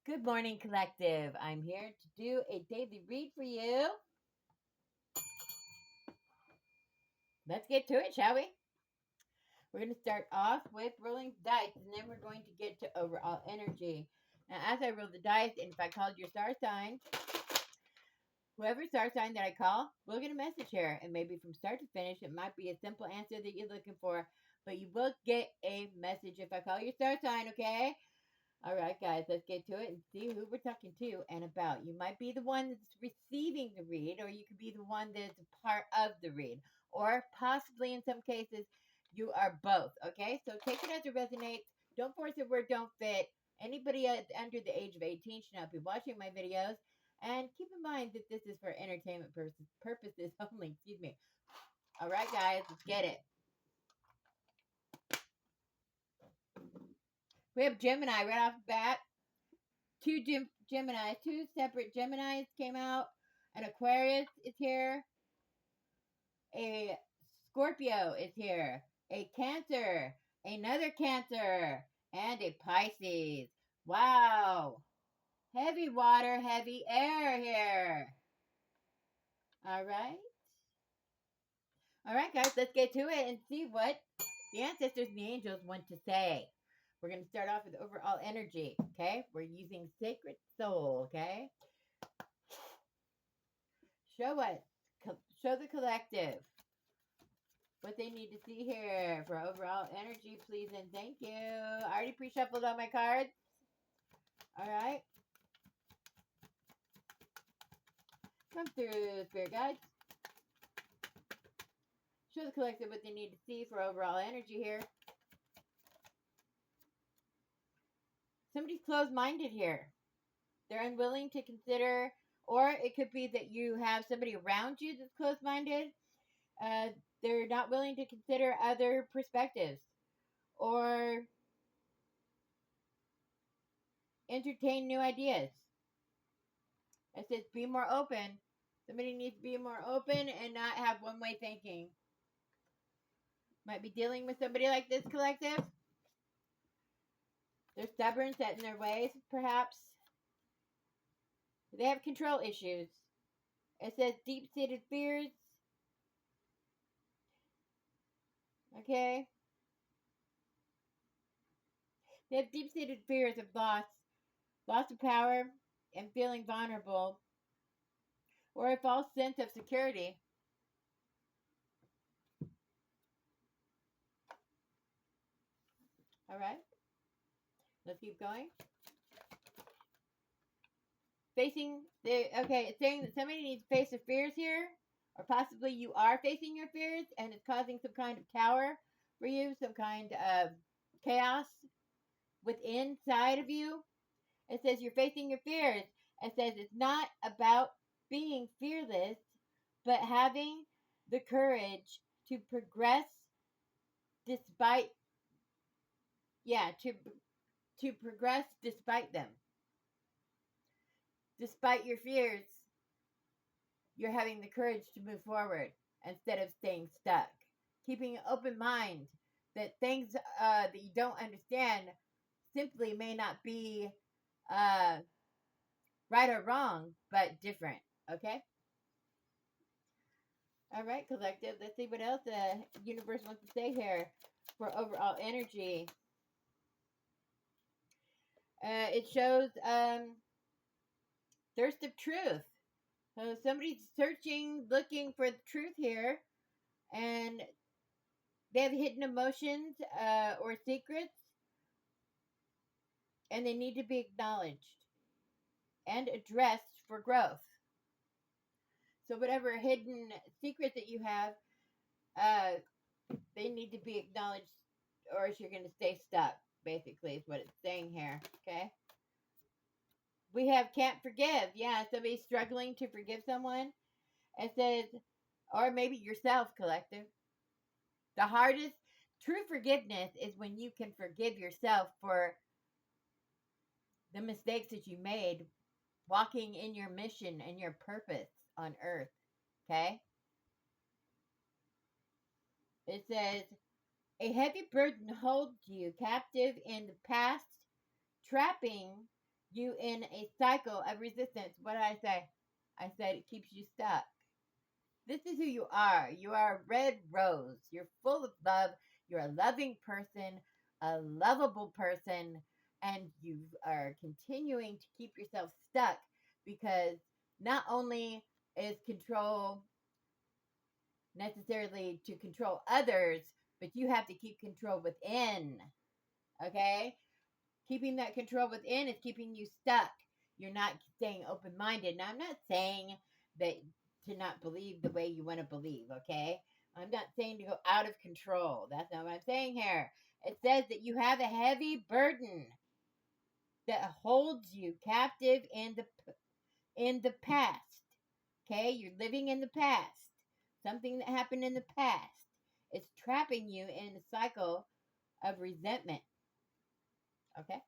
Good morning, collective. I'm here to do a daily read for you. Let's get to it, shall we? We're going to start off with rolling dice, and then we're going to get to overall energy. Now, as I roll the dice, and if I called your star sign, whoever star sign that I call will get a message here. And maybe from start to finish, it might be a simple answer that you're looking for, but you will get a message if I call your star sign, okay? All right, guys, let's get to it and see who we're talking to and about. You might be the one that's receiving the read, or you could be the one that's a part of the read, or possibly in some cases, you are both. Okay, so take it as it resonates. Don't force it where it don't fit. Anybody under the age of 18 should not be watching my videos. And keep in mind that this is for entertainment purposes only. Excuse me. All right, guys, let's get it. We have Gemini right off the bat. Gemini, two separate Geminis came out. An Aquarius is here. A Scorpio is here. A Cancer. Another Cancer. And a Pisces. Wow. Heavy water, heavy air here. All right. All right, guys, let's get to it and see what the ancestors and the angels want to say. We're going to start off with overall energy, okay? We're using Sacred Soul, okay? Show us, show the collective what they need to see here for overall energy, please and thank you. I already pre-shuffled all my cards. All right. Come through, Spirit Guides. Show the collective what they need to see for overall energy here. Somebody's closed-minded here. They're unwilling to consider, or it could be that you have somebody around you that's closed-minded. They're not willing to consider other perspectives or entertain new ideas. It says be more open. Somebody needs to be more open and not have one way thinking. Might be dealing with somebody like this, collective. They're stubborn, set in their ways, perhaps. They have control issues. It says deep seated fears. Okay. They have deep seated fears of loss of power, and feeling vulnerable, or a false sense of security. All right. Let's keep going. It's saying that somebody needs to face their fears here, or possibly you are facing your fears and it's causing some kind of cower for you, some kind of chaos within side of you. It says you're facing your fears. It says it's not about being fearless, but having the courage to progress despite, to progress despite them. Despite your fears, you're having the courage to move forward instead of staying stuck. Keeping an open mind that things that you don't understand simply may not be uh, right or wrong, but different. Okay? All right, collective. Let's see what else the universe wants to say here for overall energy. It shows thirst of truth. So somebody's searching, looking for the truth here, and they have hidden emotions or secrets, and they need to be acknowledged and addressed for growth. So whatever hidden secret that you have, they need to be acknowledged, or else you're going to stay stuck. Basically, is what it's saying here. Okay. We have can't forgive. Yeah, somebody's struggling to forgive someone. It says, or maybe yourself, collective. The hardest true forgiveness is when you can forgive yourself for the mistakes that you made walking in your mission and your purpose on earth. Okay? It says, a heavy burden holds you captive in the past, trapping you in a cycle of resistance. What did I say? I said it keeps you stuck. This is who you are. You are a red rose. You're full of love. You're a loving person, a lovable person, and you are continuing to keep yourself stuck because not only is control necessarily to control others, but you have to keep control within. Okay? Keeping that control within is keeping you stuck. You're not staying open minded. Now, I'm not saying that to not believe the way you want to believe, okay? I'm not saying to go out of control. That's not what I'm saying here. It says that you have a heavy burden that holds you captive in the past. Okay? You're living in the past. Something that happened in the past. It's trapping you in a cycle of resentment. Okay?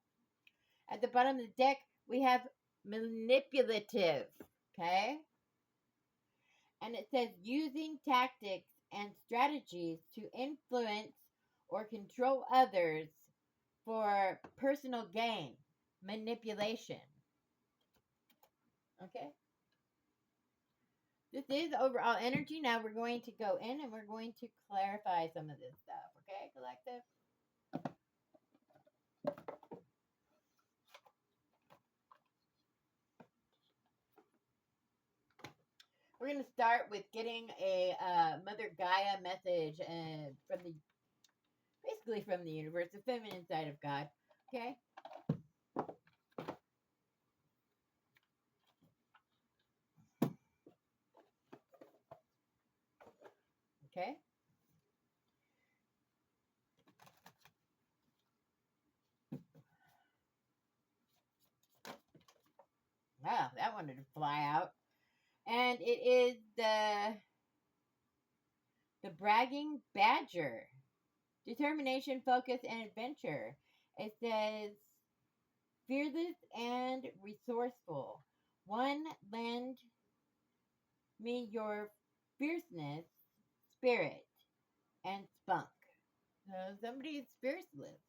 At the bottom of the deck, we have manipulative. Okay? And it says using tactics and strategies to influence or control others for personal gain. Manipulation. Okay? This is overall energy. Now we're going to go in and we're going to clarify some of this stuff. Okay, collective? We're going to start with getting a Mother Gaia message from the basically from the universe, the feminine side of God. Okay? Okay? Wow, that wanted to fly out. And it is the bragging badger. Determination, focus, and adventure. It says fearless and resourceful. One, lend me your fierceness, spirit, and spunk. So somebody is fearless.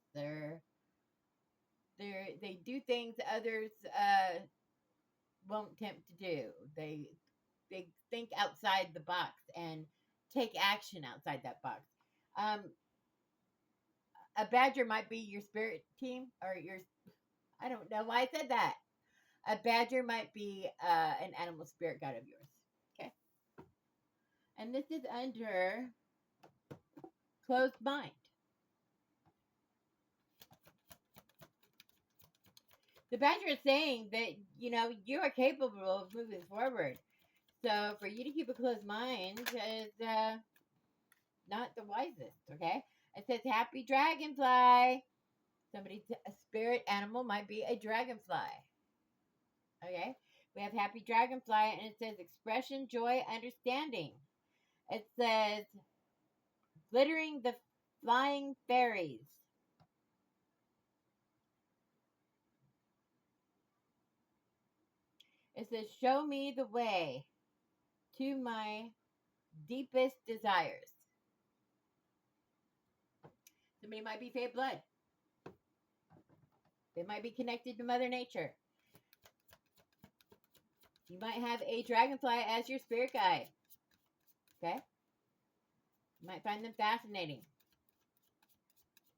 They do things others won't tempt to do. They think outside the box and take action outside that box. Um, a badger might be your spirit team or your. I don't know why I said that. A badger might be an animal spirit guide of yours. Okay, and this is under closed mind. The badger is saying that you are capable of moving forward. So for you to keep a closed mind is not the wisest. Okay, it says happy dragonfly. A spirit animal might be a dragonfly. Okay, we have happy dragonfly, and it says expression, joy, understanding. It says glittering the flying fairies. It says show me the way to my deepest desires. Somebody might be Fae blood. They might be connected to Mother Nature. You might have a dragonfly as your spirit guide. Okay? You might find them fascinating.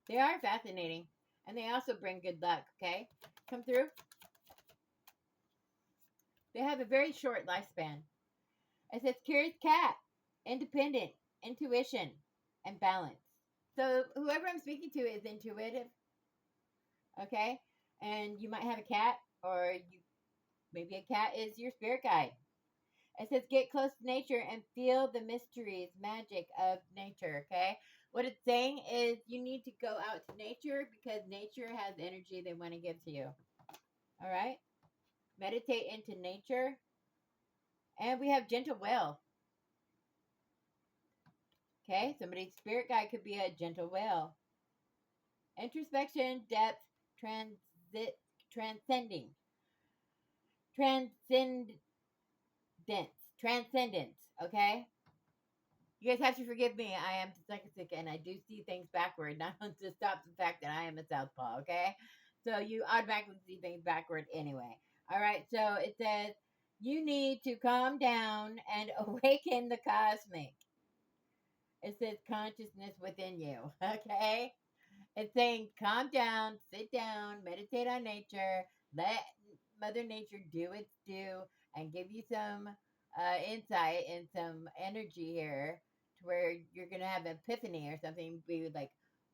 They are fascinating. And they also bring good luck. Okay? Come through. They have a very short lifespan. It says curious cat, independent, intuition, and balance. So whoever I'm speaking to is intuitive. Okay? And you might have a cat, or maybe a cat is your spirit guide. It says get close to nature and feel the mysteries, magic of nature. Okay? What it's saying is you need to go out to nature because nature has energy they want to give to you. All right? Meditate into nature. And we have gentle whale. Okay? Somebody's spirit guide could be a gentle whale. Introspection, depth, transcending. Transcendence, okay? You guys have to forgive me. I am dyslexic and I do see things backward, not to stop the fact that I am a southpaw, okay? So you automatically see things backward anyway. All right. So it says you need to calm down and awaken the cosmic. It says consciousness within you. Okay. It's saying calm down, sit down, meditate on nature, let Mother Nature do its due, and give you some insight and some energy here to where you're going to have an epiphany or something. Be like,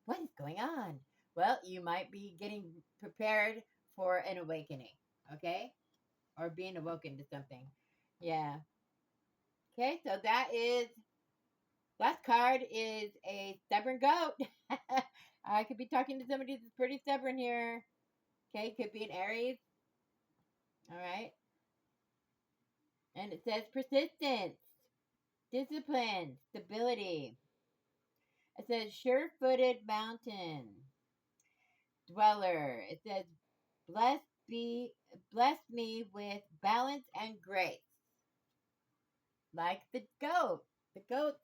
what is going on? Well, you might be getting prepared for an awakening, okay? Or being awoken to something. Yeah. Okay, so last card is a stubborn goat. I could be talking to somebody that's pretty stubborn here. Okay, could be an Aries. All right. And it says persistence, discipline, stability. It says sure footed mountain dweller. It says bless be bless me with balance and grace. Like the goat. The goats,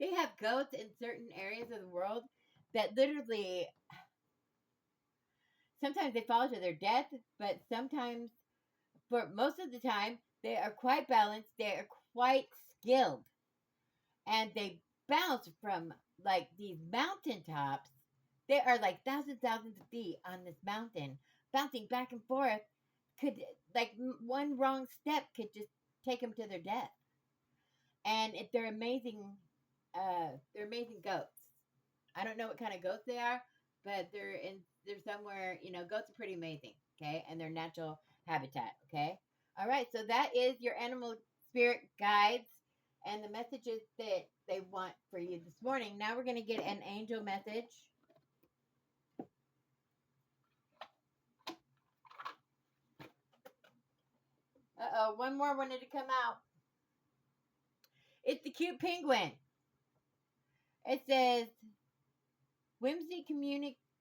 they have goats in certain areas of the world that literally sometimes they fall to their death, but sometimes, for most of the time, they are quite balanced, they are quite skilled, and they bounce from like these mountaintops. They are like thousands of feet on this mountain, bouncing back and forth. Could like one wrong step could just take them to their death. And if they're amazing goats. I don't know what kind of goats they are, but they're somewhere, goats are pretty amazing, okay? And their natural habitat, okay? All right, so that is your animal spirit guides and the messages that they want for you this morning. Now we're going to get an angel message. Uh-oh, one more wanted to come out. It's the cute penguin. It says whimsy,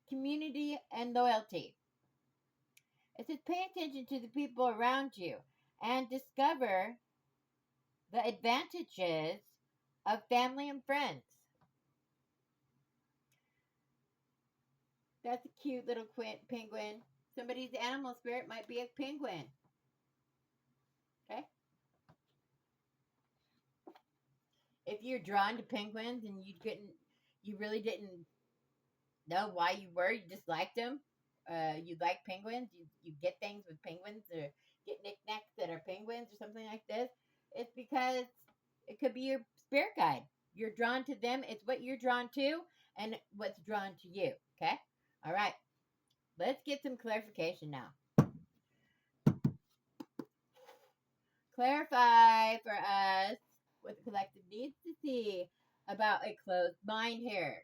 community, and loyalty. It says pay attention to the people around you and discover the advantages of family and friends. That's a cute little penguin. Somebody's animal spirit might be a penguin. Okay? If you're drawn to penguins and you really didn't know why you were, you just liked them. You like penguins. You get things with penguins or get knickknacks that are penguins or something like this. It's because it could be your spirit guide. You're drawn to them. It's what you're drawn to and what's drawn to you. Okay? All right. Let's get some clarification now. Clarify for us what the collective needs to see about a closed mind here.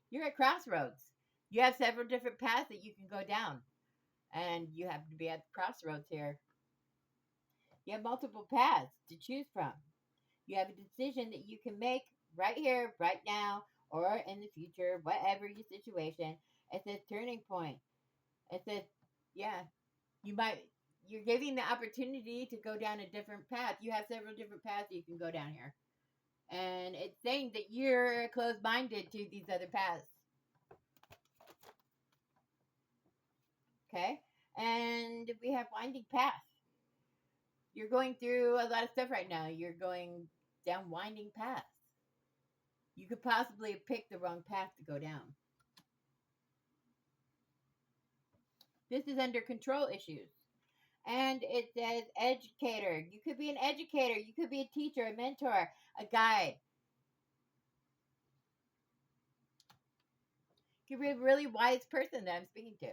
You're at crossroads. You have several different paths that you can go down, and you have to be at the crossroads here. You have multiple paths to choose from. You have a decision that you can make right here, right now, or in the future, whatever your situation. It says turning point. It says, yeah, you're giving the opportunity to go down a different path. You have several different paths you can go down here. And it's saying that you're closed-minded to these other paths. Okay? And we have winding paths. You're going through a lot of stuff right now. You're going down winding paths. You could possibly have picked the wrong path to go down. This is under control issues. And it says educator. You could be an educator. You could be a teacher, a mentor, a guide. You could be a really wise person that I'm speaking to.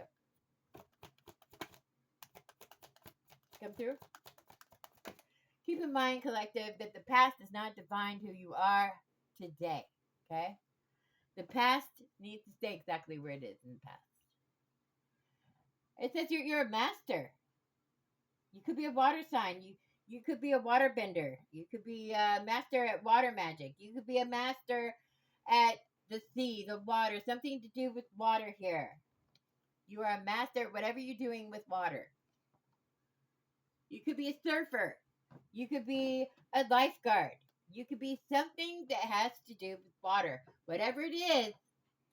Come through. Keep in mind, collective, that the past does not define who you are today. Okay? The past needs to stay exactly where it is in the past. It says you're a master. You could be a water sign. You could be a water bender. You could be a master at water magic. You could be a master at the sea, the water, something to do with water here. You are a master at whatever you're doing with water. You could be a surfer. You could be a lifeguard. You could be something that has to do with water. Whatever it is,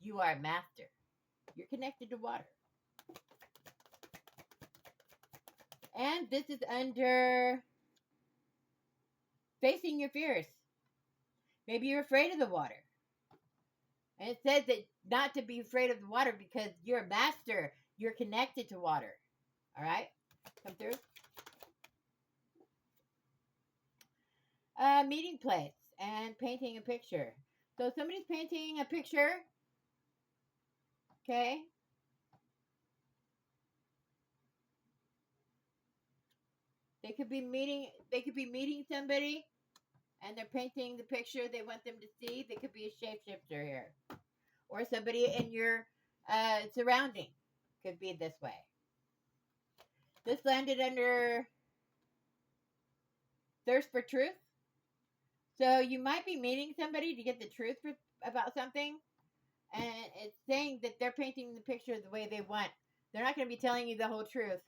you are a master. You're connected to water. And this is under facing your fears. Maybe you're afraid of the water. And it says that not to be afraid of the water because you're a master. You're connected to water. All right? Come through. Meeting place and painting a picture. So somebody's painting a picture. Okay? They could be meeting somebody and they're painting the picture they want them to see. They could be a shapeshifter here. Or somebody in your surrounding could be this way. This landed under thirst for truth. So you might be meeting somebody to get the truth about something. And it's saying that they're painting the picture the way they want. They're not going to be telling you the whole truth.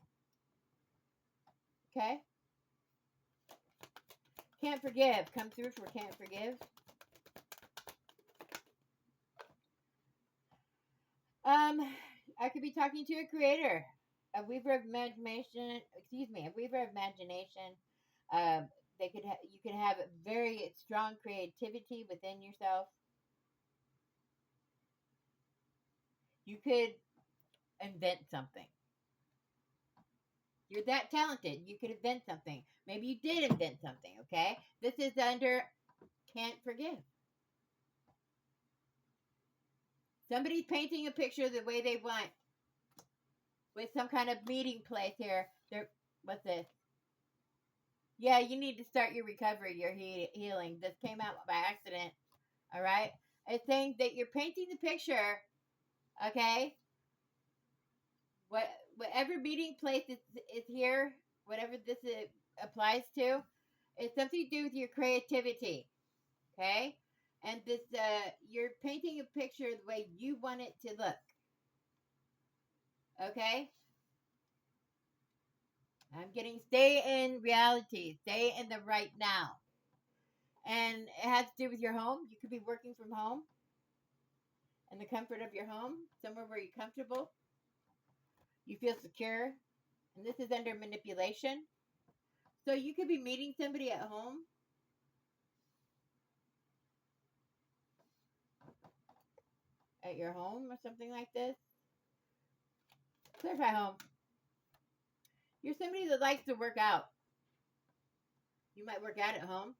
Okay? Can't forgive. Come through for can't forgive. I could be talking to a creator, a weaver of imagination. A weaver of imagination. You could have very strong creativity within yourself. You could invent something. You're that talented. You could invent something. Maybe you did invent something. Okay, this is under can't forgive. Somebody's painting a picture the way they want with some kind of meeting place here. What's this? Yeah, you need to start your recovery, your healing. This came out by accident. All right? It's saying that you're painting the picture, okay? Whatever meeting place is here, whatever this applies to, it's something to do with your creativity, okay? And this, you're painting a picture the way you want it to look, okay? I'm getting stay in reality, stay in the right now. And it has to do with your home. You could be working from home in the comfort of your home, somewhere where you're comfortable. You feel secure. And this is under manipulation. So you could be meeting somebody at home. At your home or something like this. Clarify home. You're somebody that likes to work out. You might work out at home.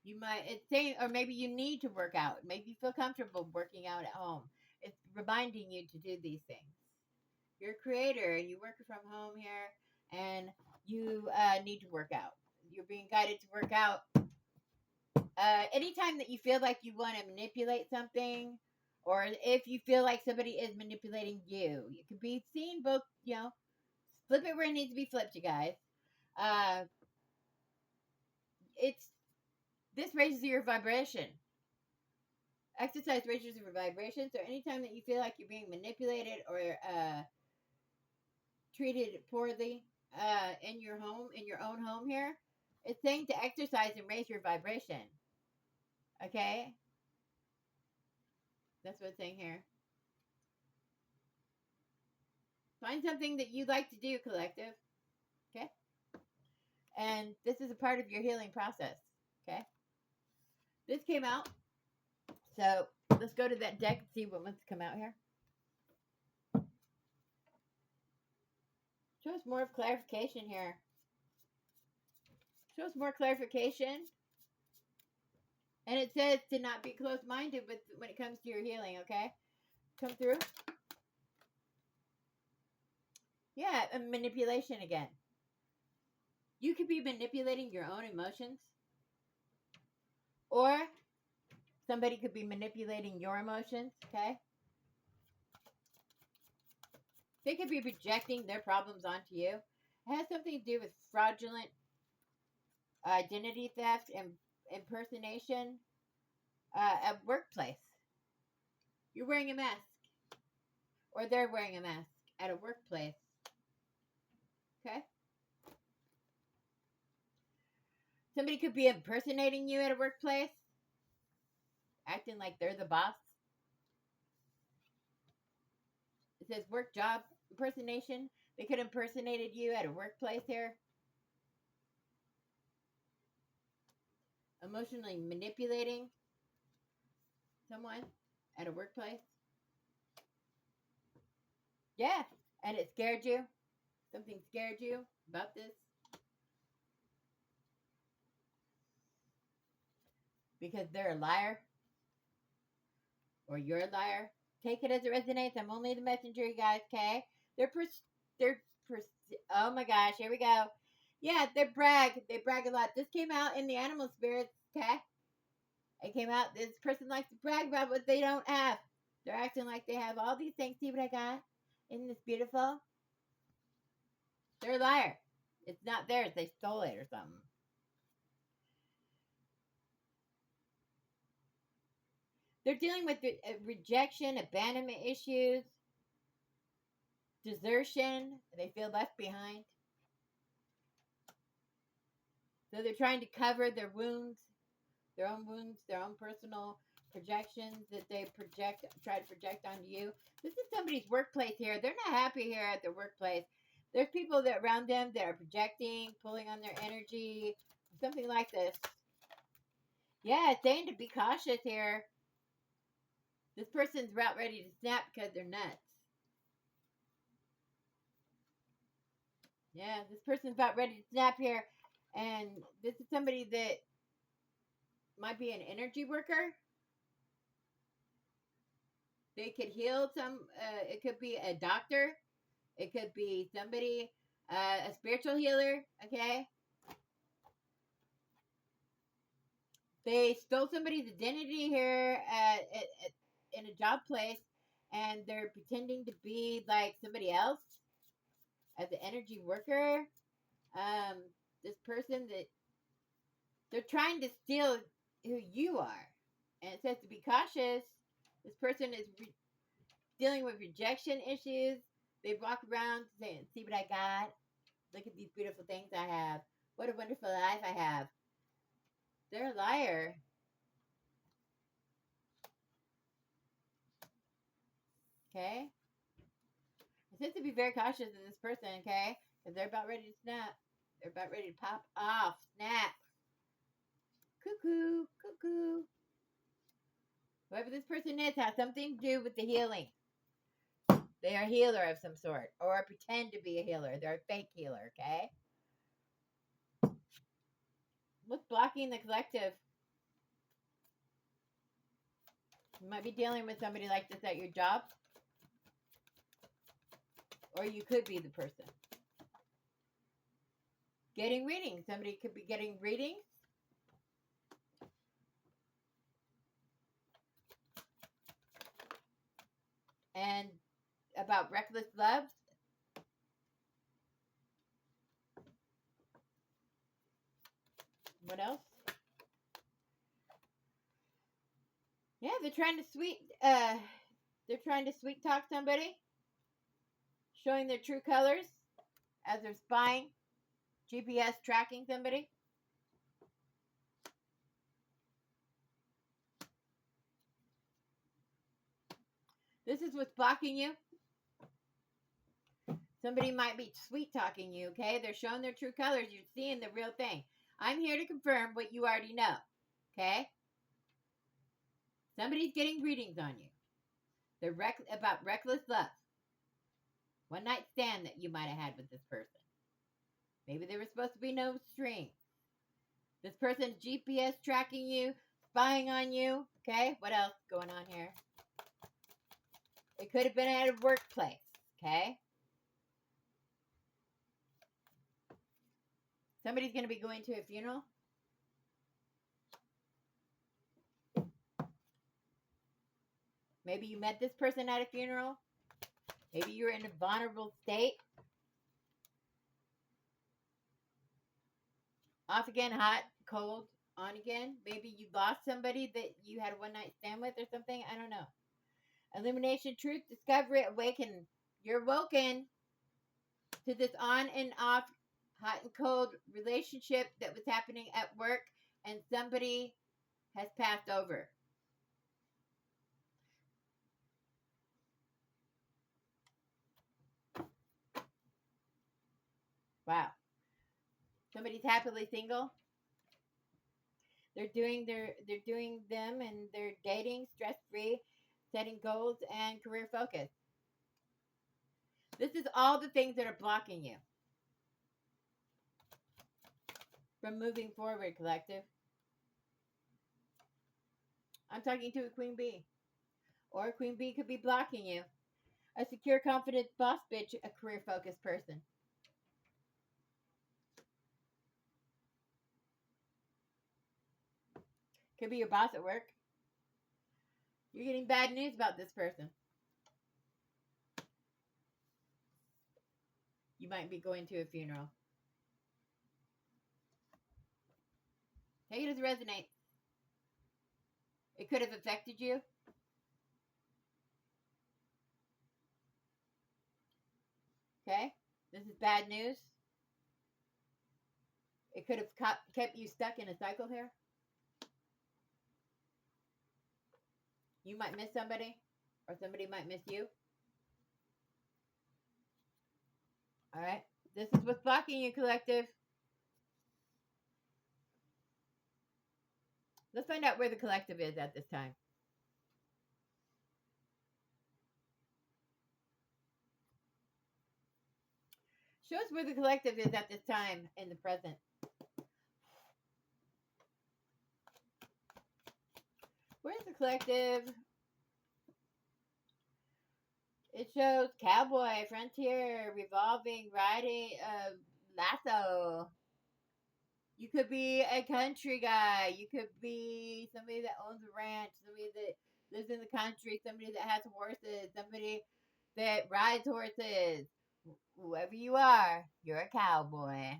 It's saying, or maybe you need to work out. Maybe you feel comfortable working out at home. It's reminding you to do these things. You're a creator and you work from home here and you need to work out. You're being guided to work out. Anytime that you feel like you want to manipulate something, or if you feel like somebody is manipulating you, you can be seen both, flip it where it needs to be flipped, you guys. This raises your vibration. Exercise raises your vibration. So anytime that you feel like you're being manipulated or treated poorly in your own home here, it's saying to exercise and raise your vibration. Okay? That's what it's saying here. Find something that you like to do, collective. Okay? And this is a part of your healing process. Okay? This came out. So let's go to that deck and see what wants to come out here. Show us more of clarification here. Show us more clarification. And it says to not be close-minded when it comes to your healing, okay? Come through. Yeah, and manipulation again. You could be manipulating your own emotions. Or somebody could be manipulating your emotions, okay? They could be projecting their problems onto you. It has something to do with fraudulent identity theft and impersonation at workplace. You're wearing a mask. Or they're wearing a mask at a workplace. Okay? Somebody could be impersonating you at a workplace. Acting like they're the boss. It says work job impersonation. They could have impersonated you at a workplace here. Emotionally manipulating someone at a workplace. Yeah, and it scared you. Something scared you about this because they're a liar or you're a liar. Take it as it resonates. I'm only the messenger, you guys. Okay? They're they're oh my gosh, here we go. Yeah, they brag. They brag a lot. This came out in the animal spirits. Okay? It came out. This person likes to brag about what they don't have. They're acting like they have all these things. See what I got? Isn't this beautiful? They're a liar. It's not theirs. They stole it or something. They're dealing with rejection, abandonment issues, desertion. They feel left behind. So they're trying to cover their wounds, their own personal projections that they try to project onto you. This is somebody's workplace here. They're not happy here at their workplace. There's people that around them that are projecting, pulling on their energy, something like this. Yeah, it's saying to be cautious here. This person's about ready to snap because they're nuts. Yeah, this person's about ready to snap here. And this is somebody that might be an energy worker. They could heal some, it could be a doctor. It could be somebody, a spiritual healer, okay? They stole somebody's identity here in a job place, and they're pretending to be like somebody else as an energy worker. Um, this person that they're trying to steal who you are. And it says to be cautious. This person is dealing with rejection issues. They walk around saying, see what I got. Look at these beautiful things I have. What a wonderful life I have. They're a liar. Okay? It says to be very cautious of this person, okay? Because they're about ready to snap. They're about ready to pop off. Snap. Cuckoo. Cuckoo. Whoever this person is has something to do with the healing. They are a healer of some sort. Or pretend to be a healer. They're a fake healer, okay? What's blocking the collective? You might be dealing with somebody like this at your job. Or you could be the person. Getting readings. Somebody could be getting readings. And about reckless love. What else? Yeah, they're trying to sweet talk somebody, showing their true colors as they're spying, GPS tracking somebody. This is what's blocking you. Somebody might be sweet talking you, okay? They're showing their true colors. You're seeing the real thing. I'm here to confirm what you already know, okay? Somebody's getting readings on you. They're about reckless love. One night stand that you might have had with this person. Maybe there was supposed to be no string. This person's GPS tracking you, spying on you. Okay, what else going on here? It could have been at a workplace. Okay, somebody's going to be going to a funeral. Maybe you met this person at a funeral. Maybe you're in a vulnerable state. Off again, hot, cold, on again. Maybe you lost somebody that you had a one night stand with or something. I don't know. Illumination, truth, discovery, awaken. You're woken to this on and off, hot and cold relationship that was happening at work, and somebody has passed over. Wow. Somebody's happily single. They're doing them and they're dating stress free, setting goals and career focus. This is all the things that are blocking you from moving forward, collective. I'm talking to a queen bee. Or a queen bee could be blocking you. A secure, confident boss bitch, a career focused person. Could be your boss at work. You're getting bad news about this person. You might be going to a funeral. Take it as it resonates. It could have affected you. Okay? This is bad news. It could have kept you stuck in a cycle here. You might miss somebody, or somebody might miss you. All right? This is what's blocking you, collective. Let's find out where the collective is at this time. Show us where the collective is at this time in the present. Where's the collective? It shows cowboy, frontier, revolving, riding, lasso. You could be a country guy. You could be somebody that owns a ranch, somebody that lives in the country, somebody that has horses, somebody that rides horses. Whoever you are, you're a cowboy.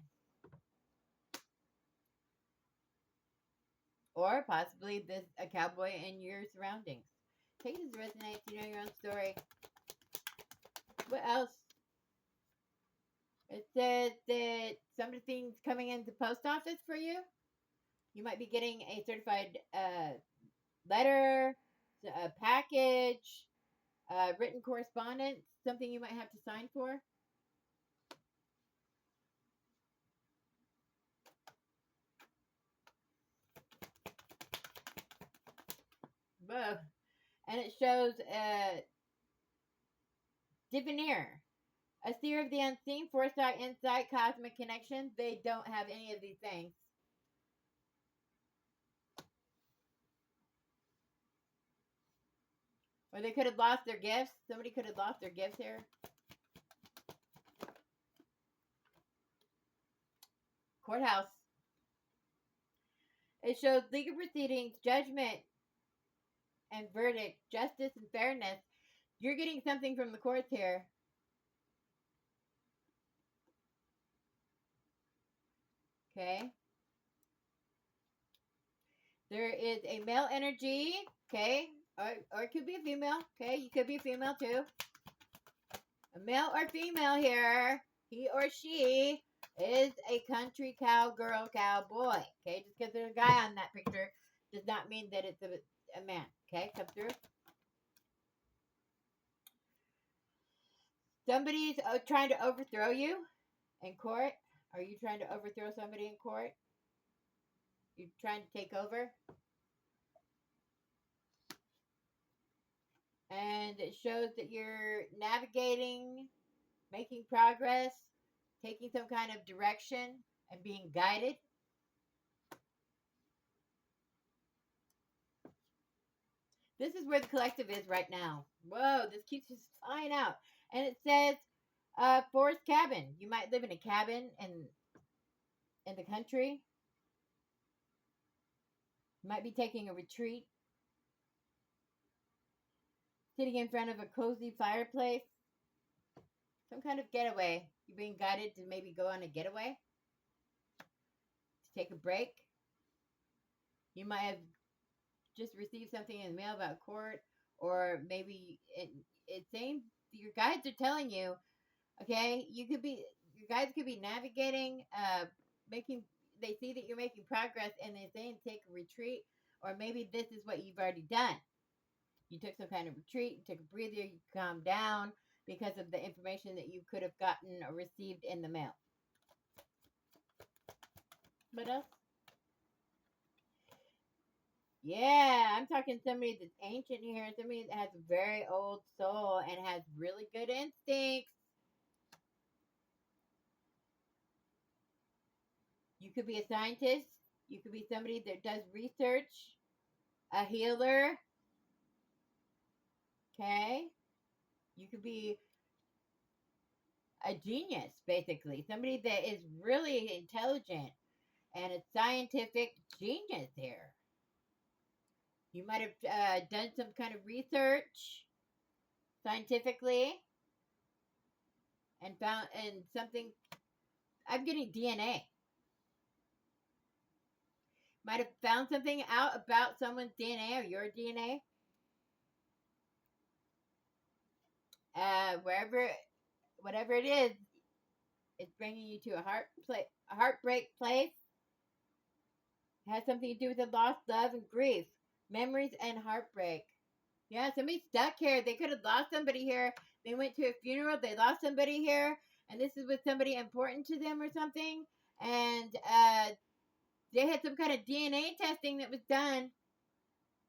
Or possibly a cowboy in your surroundings. Take it as resonates. You know your own story. What else? It says that some of the things coming into the post office for you. You might be getting a certified letter, a package, written correspondence, something you might have to sign for. Whoa. And it shows a diviner, a seer of the unseen, foresight, insight, cosmic connection. They don't have any of these things. Or they could have lost their gifts. Somebody could have lost their gifts here. Courthouse. It shows legal proceedings, judgment, and verdict, justice and fairness. You're getting something from the courts here. Okay. There is a male energy. Okay. Or it could be a female. Okay. You could be a female too. A male or female here. He or she is a country cowgirl, cowboy. Okay. Just because there's a guy on that picture does not mean that it's a man. Okay. Come through. Somebody's trying to overthrow you in court. Are you trying to overthrow somebody in court? You're trying to take over? And it shows that you're navigating, making progress, taking some kind of direction, and being guided. This is where the collective is right now. Whoa, this keeps just flying out. And it says forest cabin. You might live in a cabin in the country. You might be taking a retreat, sitting in front of a cozy fireplace, some kind of getaway. You're being guided to maybe go on a getaway, to take a break. You might have just received something in the mail about court, or maybe it's saying your guides are telling you, okay, your guides could be navigating, making. They see that you're making progress, and they're saying take a retreat, or maybe this is what you've already done. You took some kind of retreat, you took a breather, you calmed down because of the information that you could have gotten or received in the mail. What else? Yeah, I'm talking somebody that's ancient here, somebody that has a very old soul and has really good instincts. You could be a scientist. You could be somebody that does research, a healer. Okay. You could be a genius, basically. Somebody that is really intelligent and a scientific genius here. You might have done some kind of research scientifically and found and something. I'm getting DNA. Might have found something out about someone's DNA or your DNA. Wherever, whatever it is, it's bringing you to a heartbreak place. It has something to do with the lost love and grief, memories and heartbreak. Yeah, somebody's stuck here. They could have lost somebody here. They went to a funeral. They lost somebody here, and this is with somebody important to them or something. And they had some kind of DNA testing that was done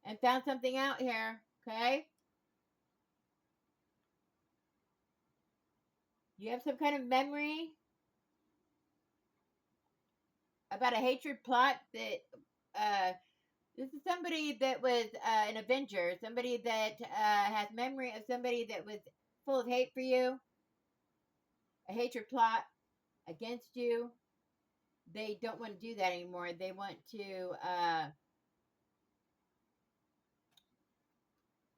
and found something out here. Okay, you have some kind of memory about a hatred plot that this is somebody that was an Avenger, somebody that has memory of somebody that was full of hate for you, a hatred plot against you. They don't want to do that anymore. They want to, I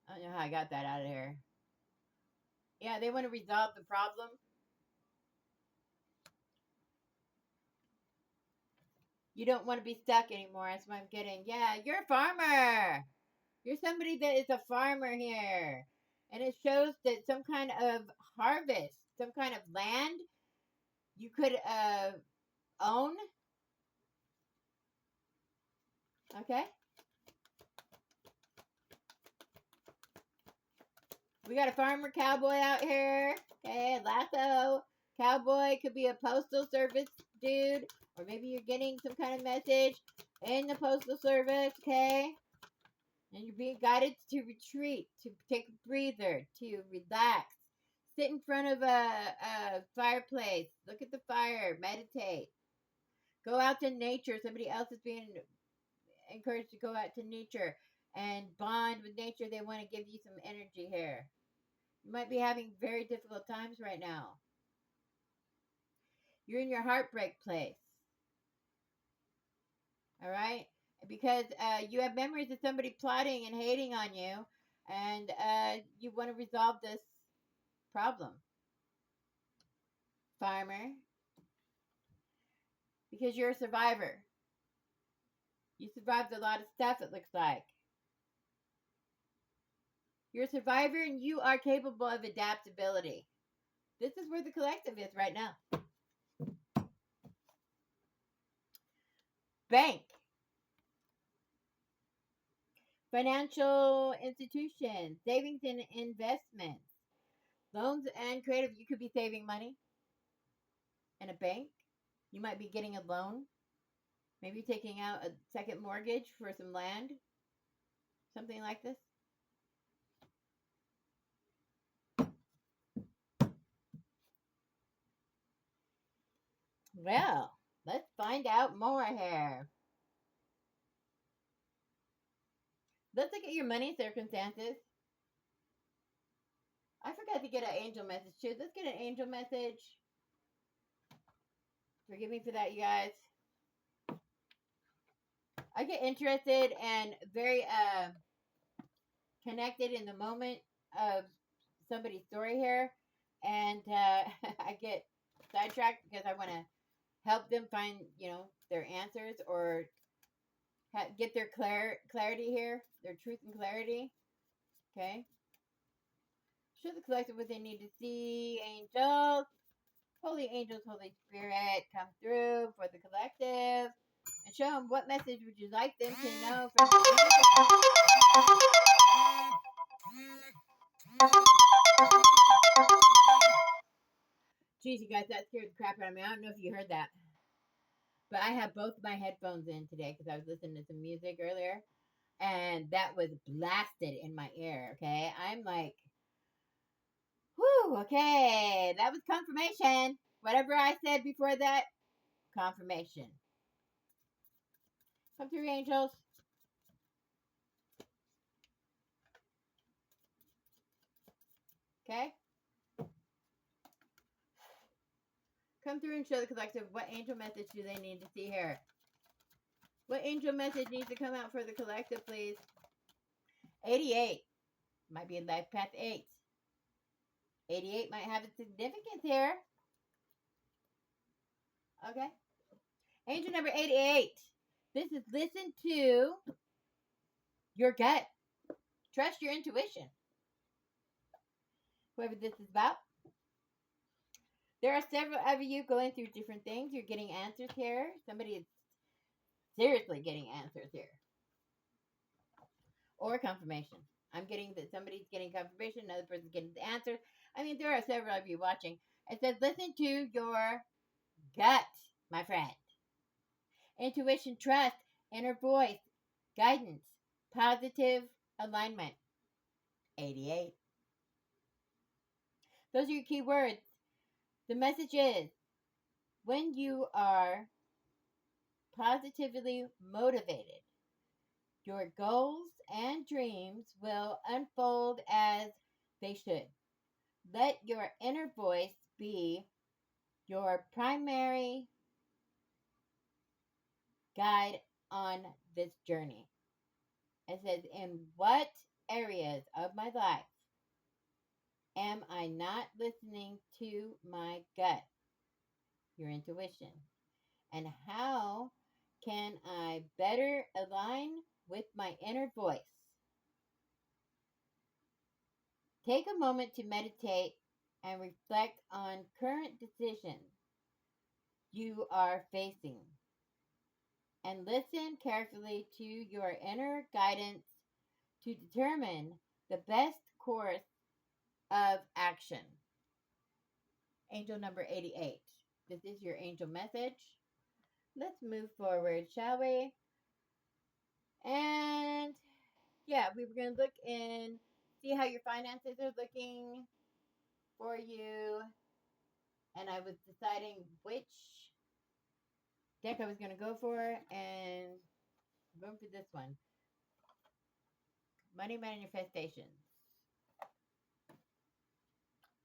don't know how I got that out of here. Yeah, they want to resolve the problem. You don't want to be stuck anymore. That's what I'm getting. Yeah, you're a farmer. You're somebody that is a farmer here. And it shows that some kind of harvest, some kind of land you could own. Okay. We got a farmer cowboy out here. Okay, lasso. Cowboy could be a postal service dude. Or maybe you're getting some kind of message in the postal service. Okay. And you're being guided to retreat, to take a breather, to relax. Sit in front of a fireplace. Look at the fire. Meditate. Go out to nature. Somebody else is being encouraged to go out to nature and bond with nature. They want to give you some energy here. You might be having very difficult times right now. You're in your heartbreak place. All right? Because you have memories of somebody plotting and hating on you, and you want to resolve this problem. Farmer, because you're a survivor. You survived a lot of stuff, it looks like. You're a survivor and you are capable of adaptability. This is where the collective is right now. Bank, financial institutions, savings and investments, loans and creative. You could be saving money in a bank. You might be getting a loan. Maybe taking out a second mortgage for some land. Something like this. Well, let's find out more here. Let's look at your money circumstances. I forgot to get an angel message too. Let's get an angel message. Forgive me for that, you guys. I get interested and very connected in the moment of somebody's story here, and I get sidetracked because I want to help them find, their answers or get their clarity here, their truth and clarity. Okay. Show the collective what they need to see. Angels, holy angels, Holy Spirit, come through for the collective and show them what message would you like them to know from the Jeez, you guys, that scared the crap out of me. I don't know if you heard that. But I have both my headphones in today because I was listening to some music earlier, and that was blasted in my ear. Okay, I'm like, whew, okay, that was confirmation. Whatever I said before that, confirmation. Come through, angels. Okay, come through and show the collective what angel message do they need to see here. What angel message needs to come out for the collective, please? 88 might be life path 8. 88 might have a significance here. Okay. Angel number 88. This is listen to your gut. Trust your intuition. Whoever this is about. There are several of you going through different things. You're getting answers here. Somebody is seriously getting answers here. Or confirmation. I'm getting that somebody's getting confirmation, another person's getting the answer. I mean, there are several of you watching. It says, listen to your gut, my friend. Intuition, trust, inner voice, guidance, positive alignment. 88. Those are your key words. The message is when you are positively motivated, your goals and dreams will unfold as they should. Let your inner voice be your primary guide on this journey. It says, in what areas of my life am I not listening to my gut, your intuition? And how can I better align with my inner voice? Take a moment to meditate and reflect on current decisions you are facing and listen carefully to your inner guidance to determine the best course of action. Angel number 88. This is your angel message. Let's move forward, shall we? And yeah, we were going to look and see how your finances are looking for you. And I was deciding which deck I was going to go for, and I'm going for this one. Money Manifestations.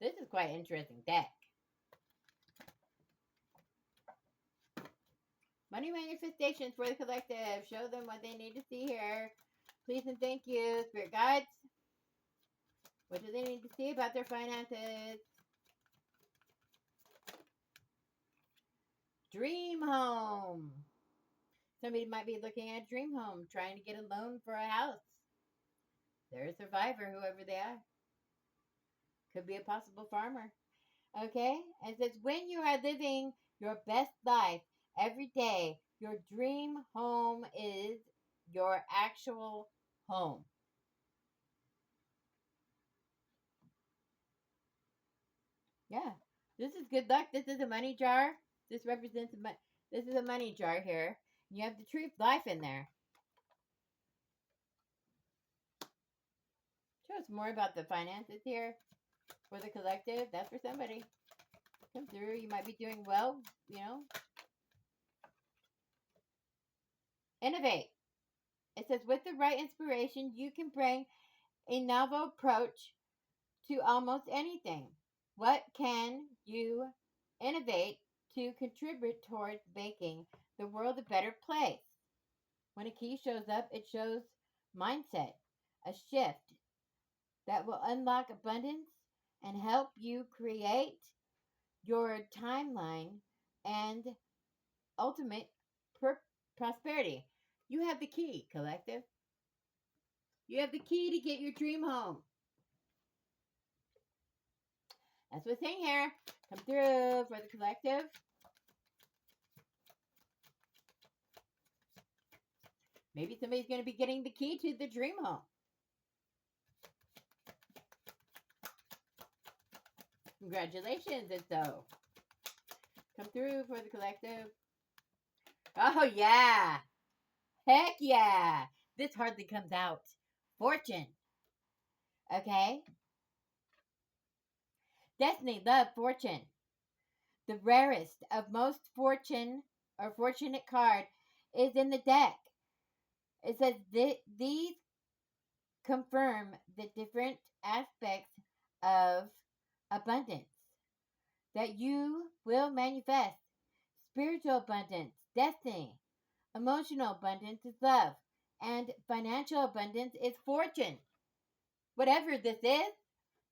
This is quite an interesting deck. Money Manifestations for the collective. Show them what they need to see here. Please and thank you, Spirit Guides. What do they need to see about their finances? Dream home. Somebody might be looking at dream home, trying to get a loan for a house. They're a survivor, whoever they are. Could be a possible farmer. Okay? And it says, when you are living your best life every day, your dream home is your actual home. Yeah. This is good luck. This is a money jar. This represents this is a money jar here. You have the tree of life in there. Show us more about the finances here for the collective. That's for somebody. Come through. You might be doing well, you know. Innovate. It says, with the right inspiration, you can bring a novel approach to almost anything. What can you innovate to contribute towards making the world a better place? When a key shows up, it shows mindset, a shift that will unlock abundance and help you create your timeline and ultimate prosperity. You have the key, collective. You have the key to get your dream home. That's what's in here. Come through for the collective. Maybe somebody's going to be getting the key to the dream home. Congratulations, and so come through for the collective. Oh, yeah. Heck yeah. This hardly comes out. Fortune. Okay? Destiny, love, fortune. The rarest of most fortune or fortunate card is in the deck. It says these confirm the different aspects of abundance that you will manifest. Spiritual abundance, destiny. Emotional abundance is love. And financial abundance is fortune. Whatever this is,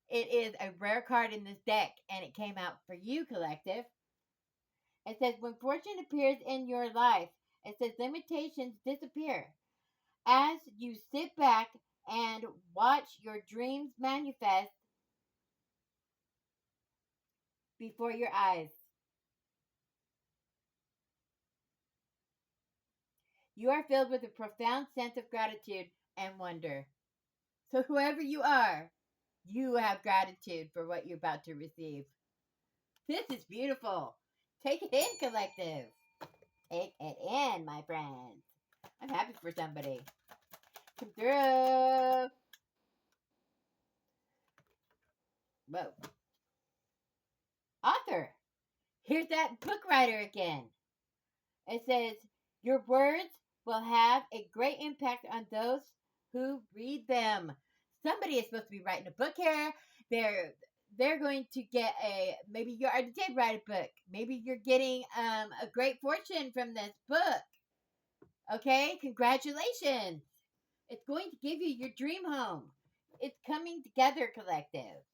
it is a rare card in this deck, and it came out for you, collective. It says, when fortune appears in your life, it says limitations disappear. As you sit back and watch your dreams manifest before your eyes, you are filled with a profound sense of gratitude and wonder. So, whoever you are, you have gratitude for what you're about to receive. This is beautiful. Take it in, collective. Take it in, my friends. I'm happy for somebody. Come through. Whoa. Author. Here's that book writer again. It says, your words will have a great impact on those who read them. Somebody is supposed to be writing a book here. They're going to get maybe you already did write a book. Maybe you're getting a great fortune from this book. Okay, congratulations. It's going to give you your dream home. It's coming together, collective.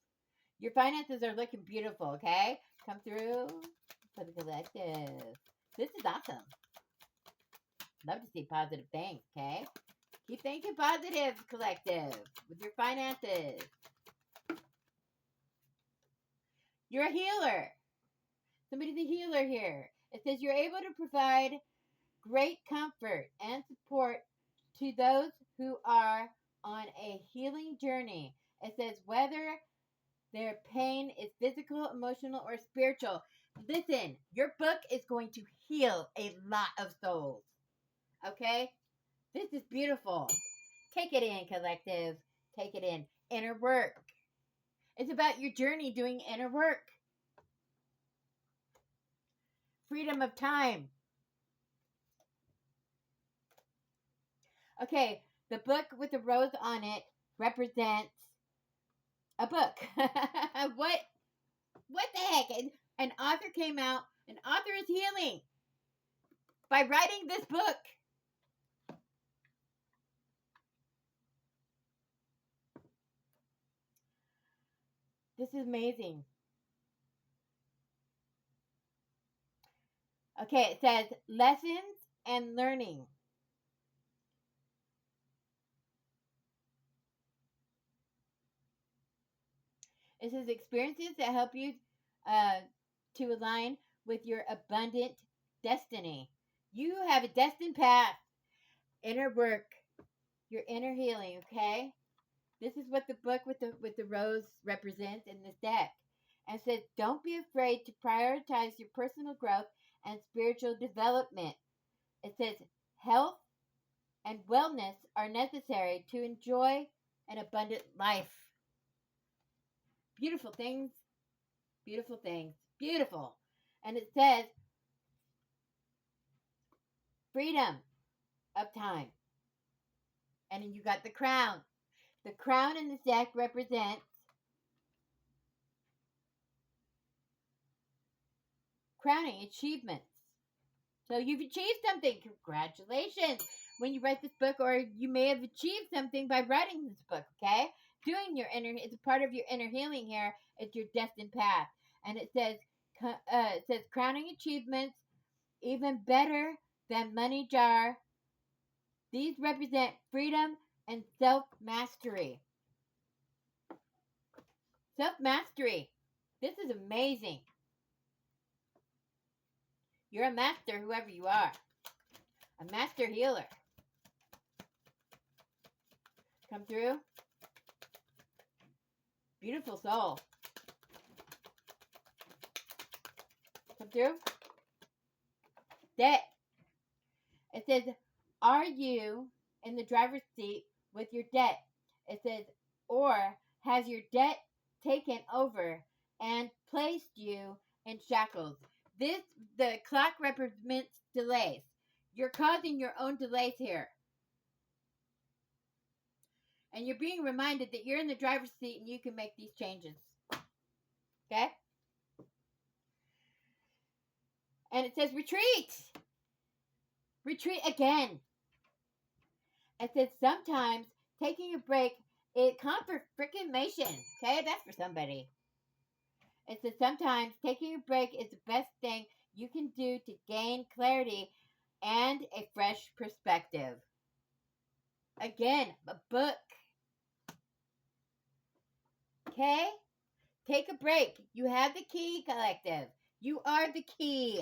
Your finances are looking beautiful, okay? Come through for the collective. This is awesome. Love to see positive things, okay? Keep thinking positive, collective, with your finances. You're a healer. Somebody's a healer here. It says you're able to provide great comfort and support to those who are on a healing journey. It says whether their pain is physical, emotional, or spiritual. Listen, your book is going to heal a lot of souls. Okay? This is beautiful. Take it in, collective. Take it in. Inner work. It's about your journey doing inner work. Freedom of time. Okay, the book with the rose on it represents a book. What the heck? An author came out. An author is healing by writing this book. This is amazing. Okay, it says lessons and learning. It says experiences that help you to align with your abundant destiny. You have a destined path, inner work, your inner healing. Okay, this is what the book with the rose represents in this deck, and says don't be afraid to prioritize your personal growth and spiritual development. It says health and wellness are necessary to enjoy an abundant life. Beautiful things, beautiful things, beautiful. And it says freedom of time. And then you got the crown. The crown in this deck represents crowning achievements. So you've achieved something. Congratulations when you write this book, or you may have achieved something by writing this book, okay? Doing your inner, it's a part of your inner healing here. It's your destined path. And it says crowning achievements, even better than money jar. These represent freedom and self-mastery. Self-mastery. This is amazing. You're a master, whoever you are. A master healer. Come through. Beautiful soul. Come through. Debt. It says, are you in the driver's seat with your debt? It says, or has your debt taken over and placed you in shackles? This, the clock represents delays. You're causing your own delays here. And you're being reminded that you're in the driver's seat and you can make these changes. Okay? And it says, retreat. Retreat again. It says, sometimes taking a break, it confirmation. Okay? That's for somebody. It says, sometimes taking a break is the best thing you can do to gain clarity and a fresh perspective. Again, a book. Okay? Take a break. You have the key, collective. You are the key.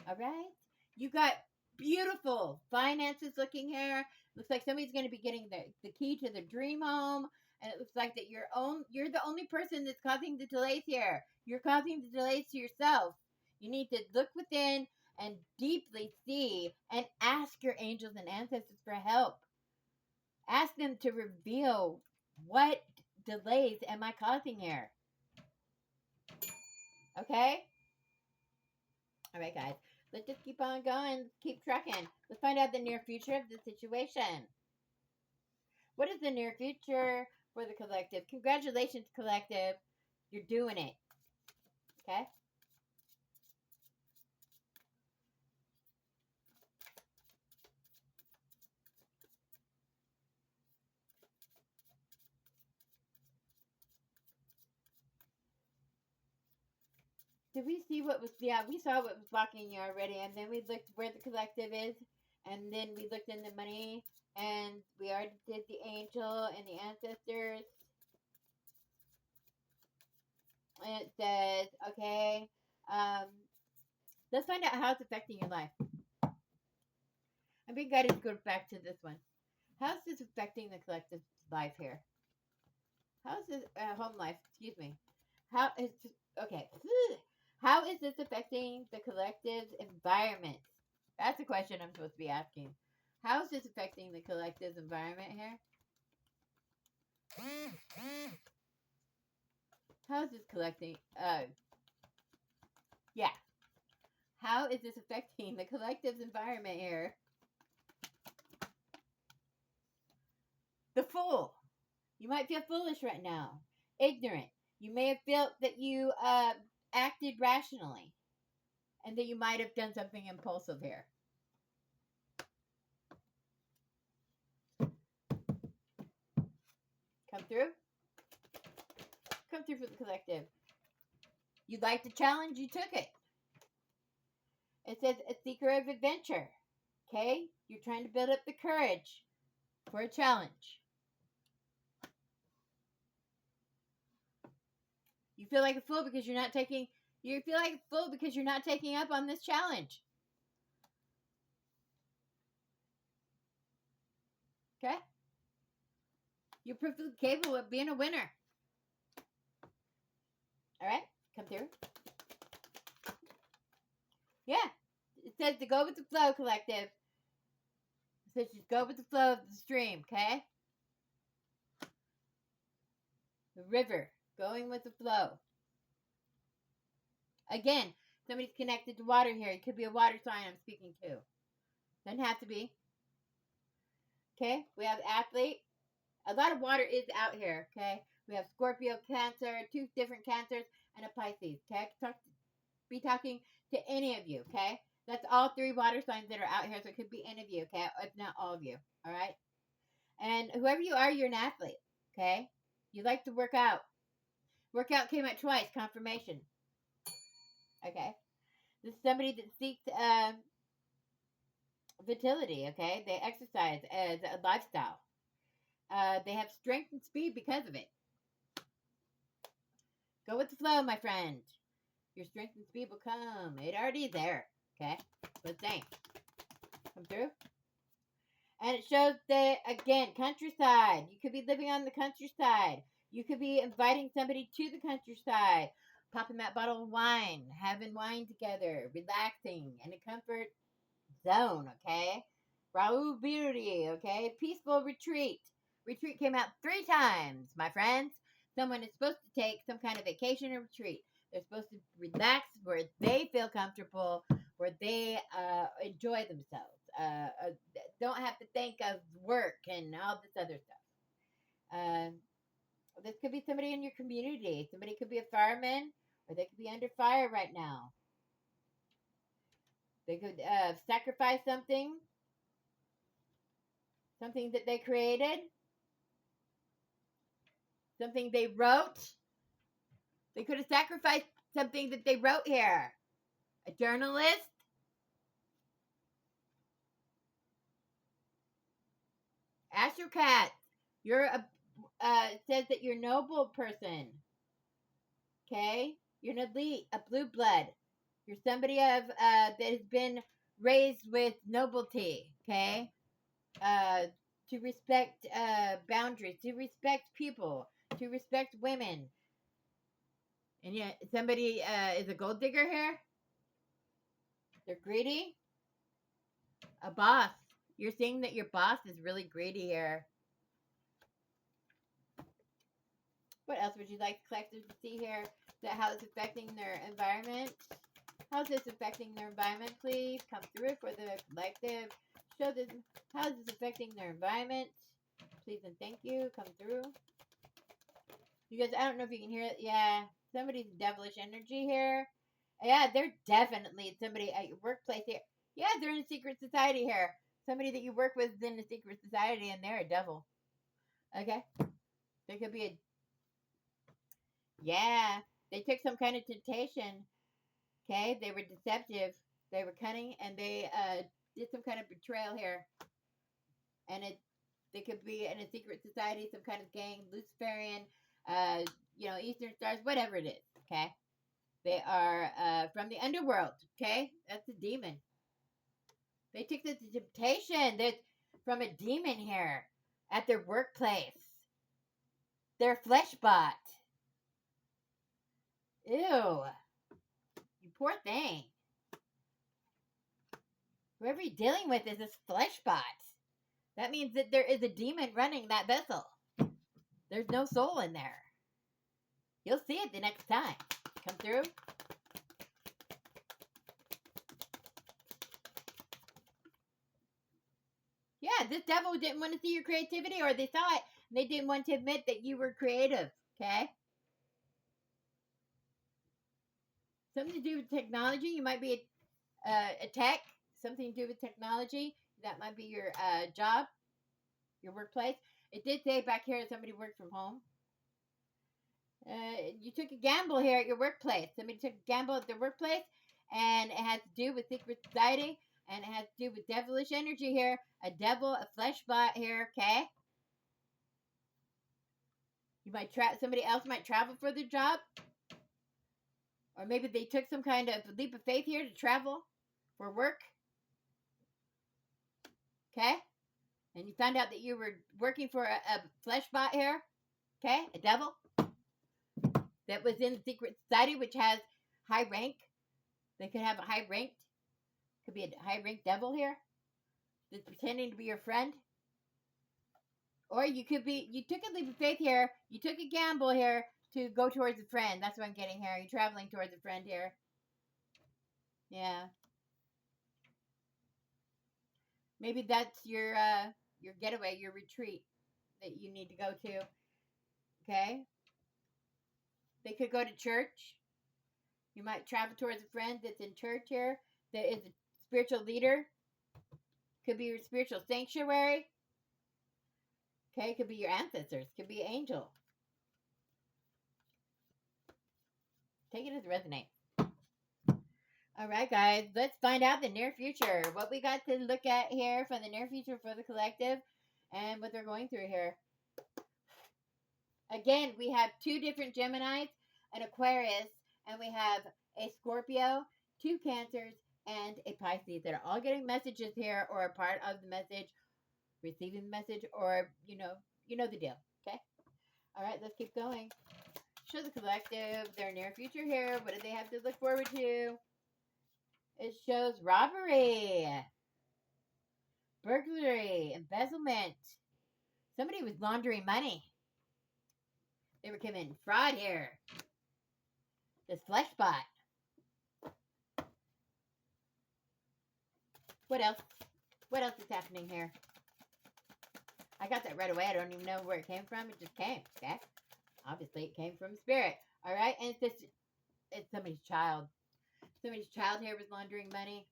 All right? You got beautiful finances looking here. Looks like somebody's going to be getting the key to the dream home. And it looks like that you're the only person that's causing the delays here. You're causing the delays to yourself. You need to look within and deeply see and ask your angels and ancestors for help. Ask them to reveal, what delays am I causing here? Okay? All right, guys. Let's just keep on going. Keep trucking. Let's find out the near future of the situation. What is the near future for the collective? Congratulations, collective. You're doing it. Okay? Did we see what was... Yeah, we saw what was blocking you already. And then we looked where the collective is. And then we looked in the money. And we already did the angel and the ancestors. And it says, okay, let's find out how it's affecting your life. I'm being guided to go back to this one. How's this affecting the collective life here? How is this home life? Excuse me. How is okay? How is this affecting the collective's environment? That's a question I'm supposed to be asking. How is this affecting the collective's environment here? How is this collecting? Yeah. How is this affecting the collective's environment here? The Fool. You might feel foolish right now. Ignorant. You may have felt that you acted rationally. And that you might have done something impulsive here. Come through? Come through for the collective. You liked the challenge, you took it. It says a seeker of adventure. Okay? You're trying to build up the courage for a challenge. You feel like a fool because you're not taking... You feel like a fool because you're not taking up on this challenge. Okay? You're perfectly capable of being a winner. Alright? Come through. Yeah. It says to go with the flow, collective. It says just go with the flow of the stream, okay? The river. Going with the flow. Again, somebody's connected to water here. It could be a water sign I'm speaking to. Doesn't have to be. Okay? We have athlete. A lot of water is out here, okay? We have Scorpio, Cancer, 2 different Cancers, and a Pisces, okay? Be talking to any of you, okay? That's all 3 water signs that are out here, so it could be any of you, okay? If not all of you, all right? And whoever you are, you're an athlete, okay? You like to work out. Workout came out twice, confirmation. Okay? This is somebody that seeks vitality, okay? They exercise as a lifestyle. They have strength and speed because of it. Go with the flow, my friend. Your strength and speed will come. It already is there. Okay? But thanks. Come through. And it shows that, again, countryside. You could be living on the countryside. You could be inviting somebody to the countryside. Popping that bottle of wine. Having wine together. Relaxing. In a comfort zone, okay? Raul Beauty, okay? Peaceful retreat. Retreat came out 3 times, my friends. Someone is supposed to take some kind of vacation or retreat. They're supposed to relax where they feel comfortable, where they enjoy themselves. Don't have to think of work and all this other stuff. This could be somebody in your community. Somebody could be a fireman, or they could be under fire right now. They could sacrifice something that they created, something they wrote. They could have sacrificed something that they wrote here. A journalist. Astrocat. You're it says that you're a noble person. Okay? You're an elite, a blue blood. You're somebody that has been raised with nobility. Okay? To respect boundaries, to respect people, to respect women. And yet, somebody is a gold digger here. They're greedy. A boss. You're saying that your boss is really greedy here. What else would you like collectors to see here? How it's affecting their environment? How's this affecting their environment? Please come through for the collective. Show this. How is this affecting their environment? Please and thank you. Come through. You guys, I don't know if you can hear it. Yeah, somebody's devilish energy here. Yeah, they're definitely somebody at your workplace here. Yeah, they're in a secret society here. Somebody that you work with is in a secret society and they're a devil. Okay? There could be a... Yeah, they took some kind of temptation. Okay? They were deceptive. They were cunning and they did some kind of betrayal here. And they could be in a secret society, some kind of gang, Luciferian, Eastern Stars, whatever it is. Okay? They are from the underworld. Okay? That's a demon. They took the temptation. They're from a demon here at their workplace. They're flesh bot. Ew. You poor thing. Whoever you're dealing with is this flesh bot. That means that there is a demon running that vessel. There's no soul in there. You'll see it the next time. Come through. Yeah, this devil didn't want to see your creativity, or they saw it and they didn't want to admit that you were creative. Okay? Something to do with technology. You might be a tech. Something to do with technology. That might be your job, your workplace. It did say back here somebody worked from home. You took a gamble here at your workplace. Somebody took a gamble at their workplace, and it has to do with secret society, and it has to do with devilish energy here. A devil, a flesh bot here, okay? You might somebody else might travel for their job. Or maybe they took some kind of leap of faith here to travel for work. Okay? And you found out that you were working for a flesh bot here. Okay? A devil. That was in the secret society, which has high rank. They could have a high ranked. Could be a high ranked devil here. That's pretending to be your friend. Or you took a leap of faith here. You took a gamble here to go towards a friend. That's what I'm getting here. You're traveling towards a friend here. Yeah. Maybe that's your getaway, your retreat that you need to go to. Okay? They could go to church. You might travel towards a friend that's in church here, that is a spiritual leader. Could be your spiritual sanctuary. Okay? Could be your ancestors. Could be an angel. Take it as it resonates. All right, guys. Let's find out the near future. What we got to look at here for the near future for the collective and what they're going through here. Again, we have 2 different Geminis, an Aquarius, and we have a Scorpio, 2 Cancers, and a Pisces that are all getting messages here or a part of the message, receiving the message, or you know the deal. Okay? All right, let's keep going. Show the collective their near future here. What do they have to look forward to? It shows robbery, burglary, embezzlement. Somebody was laundering money. They were committing fraud here. This flesh bot. What else? What else is happening here? I got that right away. I don't even know where it came from. It just came. Okay. Obviously, it came from spirit. All right. And it's somebody's child. Somebody's child here was laundering money.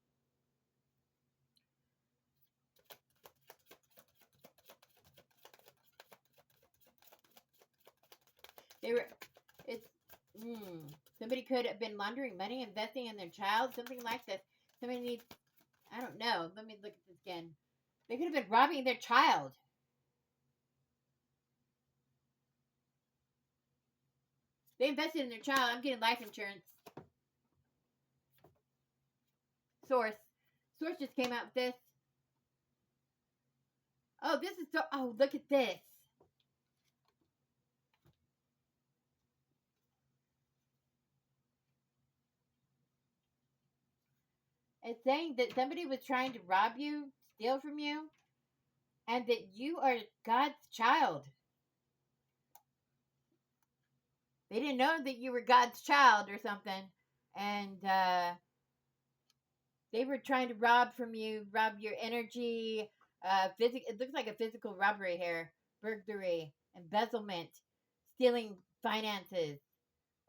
Somebody could have been laundering money, investing in their child, something like this. Somebody needs, I don't know. Let me look at this again. They could have been robbing their child. They invested in their child. I'm getting life insurance. Source just came out with this. Oh, this is so, oh, look at this. It's saying that somebody was trying to rob you, steal from you, and that you are God's child. They didn't know that you were God's child or something. And they were trying to rob from you, rob your energy. It looks like a physical robbery here. Burglary, embezzlement, stealing finances.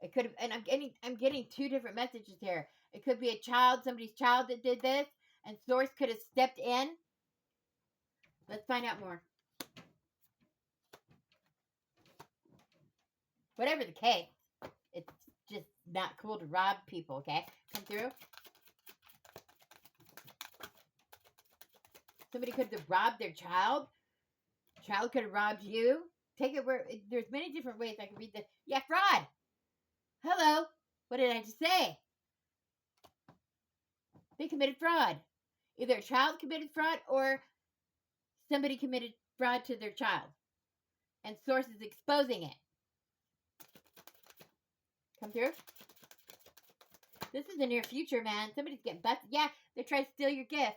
It could have, and I'm getting two different messages here. It could be a child, somebody's child that did this, and Source could have stepped in. Let's find out more. Whatever the case, it's just not cool to rob people, okay? Come through. Somebody could have robbed their child. Child could have robbed you. Take it where, there's many different ways I can read this. Yeah, fraud. Hello. What did I just say? They committed fraud. Either a child committed fraud or somebody committed fraud to their child. And Source is exposing it. Come through. This is the near future, man. Somebody's getting busted. Yeah, they tried to steal your gift.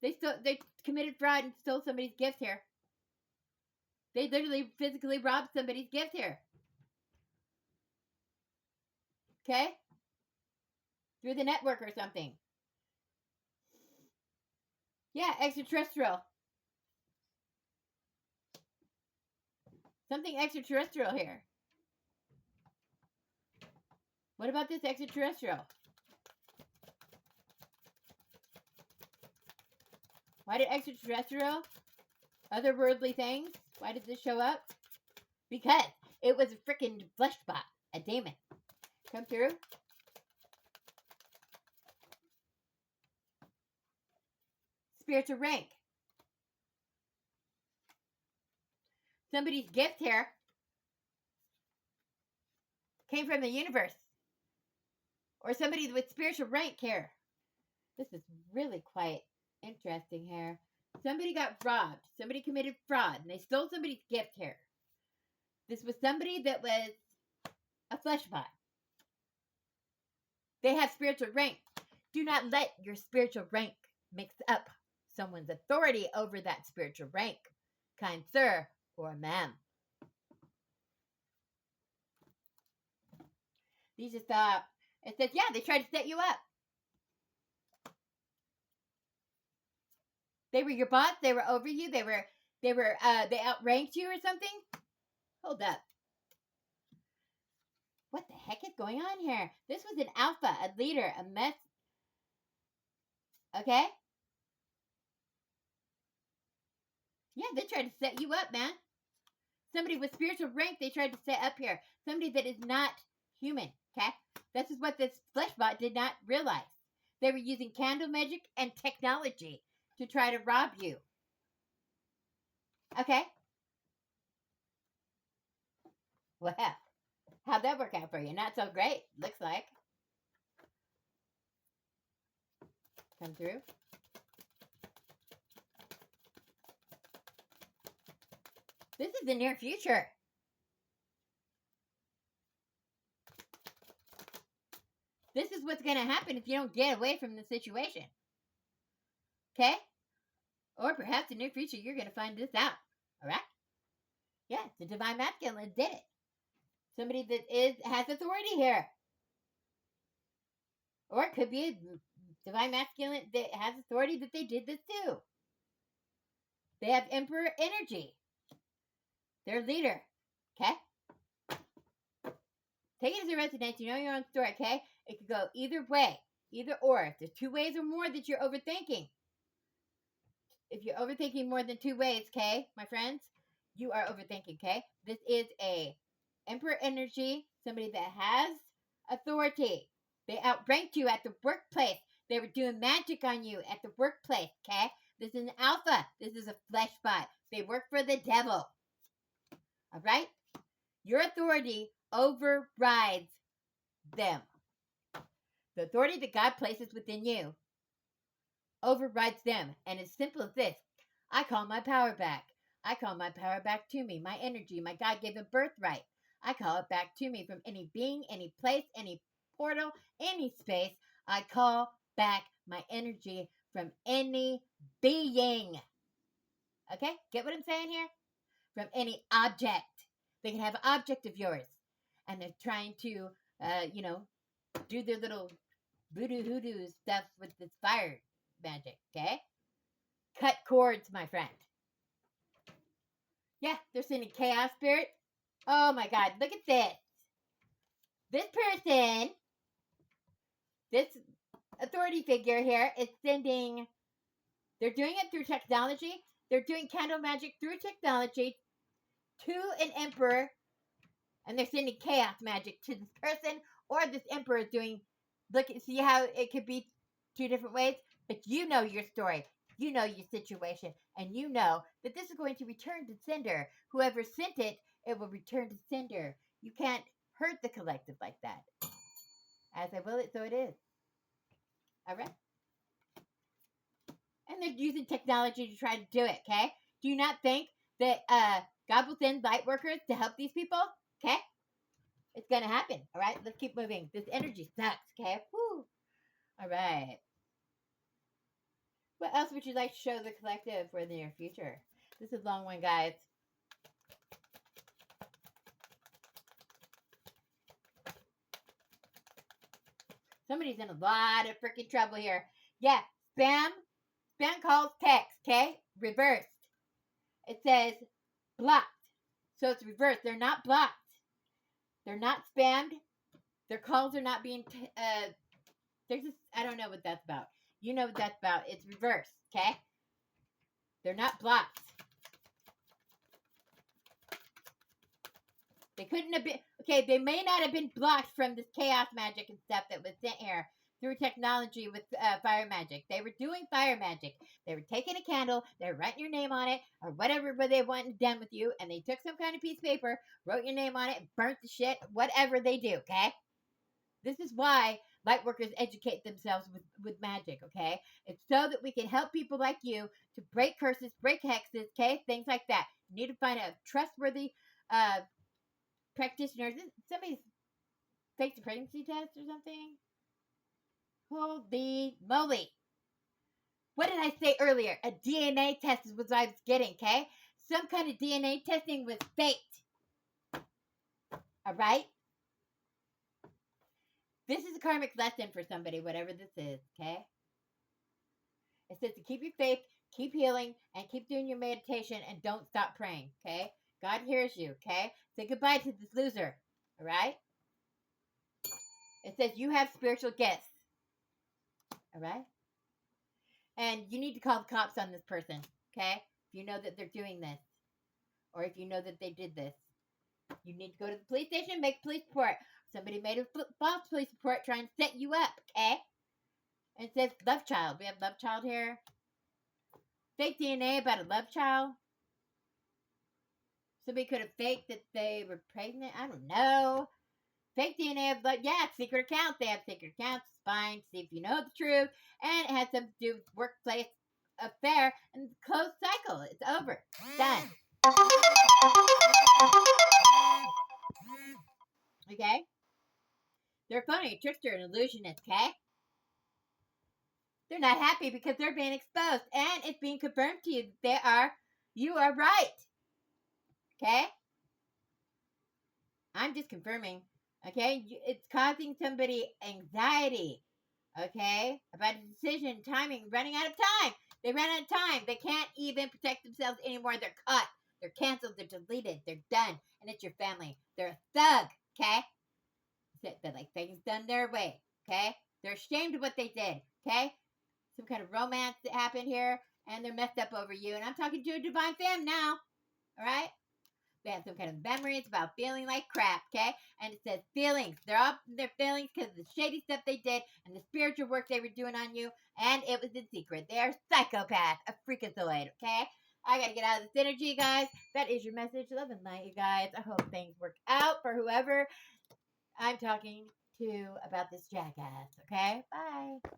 They committed fraud and stole somebody's gift here. They literally physically robbed somebody's gift here. Okay? Through the network or something. Yeah, extraterrestrial. Something extraterrestrial here. What about this extraterrestrial? Why did extraterrestrial, otherworldly things, why did this show up? Because it was a freaking flesh bot, a demon. Come through. Spiritual rank. Somebody's gift here came from the universe. Or somebody with spiritual rank here. This is really quite interesting here. Somebody got robbed. Somebody committed fraud. And they stole somebody's gift here. This was somebody that was a flesh bot. They have spiritual rank. Do not let your spiritual rank mix up someone's authority over that spiritual rank, kind sir or ma'am. These just it says, yeah, they tried to set you up. They were your boss. They were over you. They outranked you or something. Hold up. What the heck is going on here? This was an alpha, a leader, a mess. Okay? Yeah, they tried to set you up, man. Somebody with spiritual rank they tried to set up here. Somebody that is not human, okay? This is what this flesh bot did not realize. They were using candle magic and technology to try to rob you. Okay? Well, how'd that work out for you? Not so great, looks like. Come through. This is the near future. This is what's going to happen if you don't get away from the situation. Okay? Or perhaps in the near future, you're going to find this out. All right? Yeah, the divine masculine did it. Somebody that has authority here. Or it could be a divine masculine that has authority that they did this too. They have emperor energy. They're a leader. Okay? Take it as a resonates. You know your own story, okay? It could go either way. Either or. If there's 2 ways or more that you're overthinking. If you're overthinking more than 2 ways, okay, my friends, you are overthinking, okay? This is a emperor energy, somebody that has authority. They outranked you at the workplace. They were doing magic on you at the workplace, okay? This is an alpha. This is a flesh bot. They work for the devil. All right? Your authority overrides them. The authority that God places within you overrides them. And it's simple as this. I call my power back. I call my power back to me, my energy, my God-given birthright. I call it back to me from any being, any place, any portal, any space. I call back my energy from any being. Okay? Get what I'm saying here? From any object. They can have an object of yours. And they're trying to, do their little voodoo hoodoo stuff with this fire magic, okay? Cut cords, my friend. Yeah, they're sending chaos spirit. Oh my God, look at this. This person, this authority figure here is sending, they're doing it through technology. They're doing candle magic through technology to an emperor, and they're sending chaos magic to this person, or this emperor is doing, see how it could be 2 different ways? But you know your story. You know your situation, and you know that this is going to return to sender. Whoever sent it, it will return to sender. You can't hurt the collective like that. As I will it, so it is. All right? And they're using technology to try to do it, okay? Do you not think that God will send light workers to help these people? Okay? It's going to happen, all right? Let's keep moving. This energy sucks, okay? Woo. All right. What else would you like to show the collective for the near future? This is a long one, guys. Somebody's in a lot of freaking trouble here. Yeah, spam calls, text, okay? Reversed. It says blocked. So it's reversed. They're not blocked. They're not spammed. Their calls are not being, there's this, I don't know what that's about. You know what that's about. It's reversed, okay? They're not blocked. They couldn't have been, okay, they may not have been blocked from this chaos magic and stuff that was sent here through technology with fire magic. They were doing fire magic. They were taking a candle, they were writing your name on it, or whatever they wanted done with you, and they took some kind of piece of paper, wrote your name on it, burnt the shit, whatever they do, okay? This is why light workers educate themselves with magic, okay? It's so that we can help people like you to break curses, break hexes, okay? Things like that. You need to find a trustworthy practitioners. Somebody's faked a pregnancy test or something. Holy moly. What did I say earlier? A DNA test is what I was getting, okay? Some kind of DNA testing was faked. Alright? This is a karmic lesson for somebody, whatever this is, okay? It says to keep your faith, keep healing, and keep doing your meditation, and don't stop praying, okay? God hears you, okay? Say goodbye to this loser, alright? It says you have spiritual gifts. Alright? And you need to call the cops on this person, okay? If you know that they're doing this. Or if you know that they did this. You need to go to the police station, make a police report. Somebody made a false police report trying to set you up, okay? And it says love child. We have love child here. Fake DNA about a love child. Somebody could have faked that they were pregnant. I don't know. Fake DNA of blood. Yeah, secret accounts. They have secret accounts. It's fine. See if you know the truth. And it has something to do with workplace affair and closed cycle. It's over. Done. Okay? They're phony, a trickster, an illusionist, okay? They're not happy because they're being exposed, and it's being confirmed to you that you are right. Okay? I'm just confirming. Okay? It's causing somebody anxiety. Okay? About a decision, timing, running out of time. They ran out of time. They can't even protect themselves anymore. They're cut. They're canceled. They're deleted. They're done. And it's your family. They're a thug. Okay? They're like things done their way. Okay? They're ashamed of what they did. Okay? Some kind of romance that happened here. And they're messed up over you. And I'm talking to a divine fam now. All right? They have some kind of memories about feeling like crap, okay? And it says feelings. They're up in their feelings because of the shady stuff they did and the spiritual work they were doing on you, and it was in secret. They are psychopaths, a freakazoid, okay? I gotta get out of this energy, guys. That is your message. Love and light, you guys. I hope things work out for whoever I'm talking to about this jackass, okay? Bye.